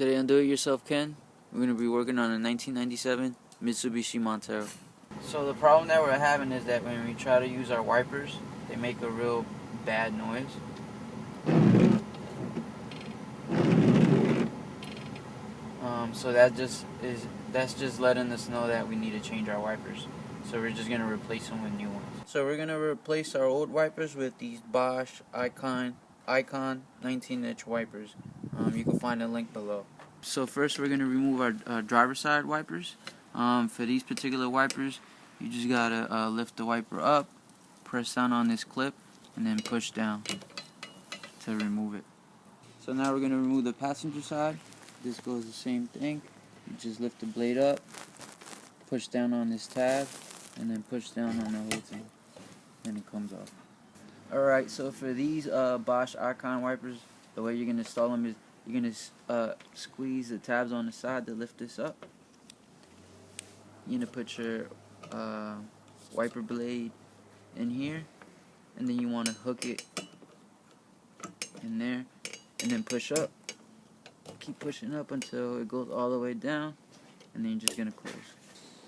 Today on Do It Yourself Ken, we're going to be working on a 1997 Mitsubishi Montero. So the problem that we're having is that when we try to use our wipers, they make a real bad noise. So that's just letting us know that we need to change our wipers. So we're just going to replace them with new ones. So we're going to replace our old wipers with these Bosch Icon 19-inch wipers. You can find a link below. So first we're going to remove our driver's side wipers. For these particular wipers, you just got to lift the wiper up, press down on this clip, and then push down to remove it. So now we're going to remove the passenger side. This goes the same thing. You just lift the blade up, push down on this tab, and then push down on the whole thing. Then it comes off. Alright, so for these Bosch Icon wipers, the way you're going to install them is you're going to squeeze the tabs on the side to lift this up. You're going to put your wiper blade in here, and then you want to hook it in there, and then push up. Keep pushing up until it goes all the way down, and then you're just going to close.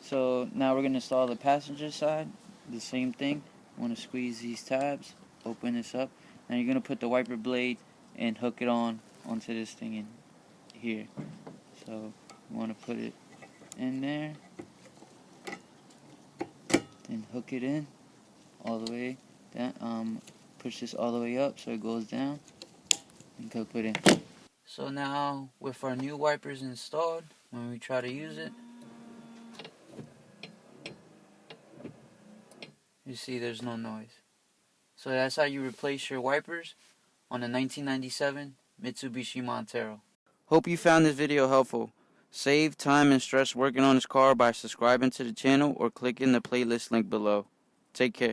So now we're going to install the passenger side. The same thing. You want to squeeze these tabs, open this up, and you're going to put the wiper blade and hook it onto this thing in here. So you want to put it in there, then hook it in all the way down. Push this all the way up so it goes down, and hook it in. So now with our new wipers installed, when we try to use it, you see there's no noise. So that's how you replace your wipers on a 1997 Mitsubishi Montero. Hope you found this video helpful. Save time and stress working on this car by subscribing to the channel or clicking the playlist link below. Take care.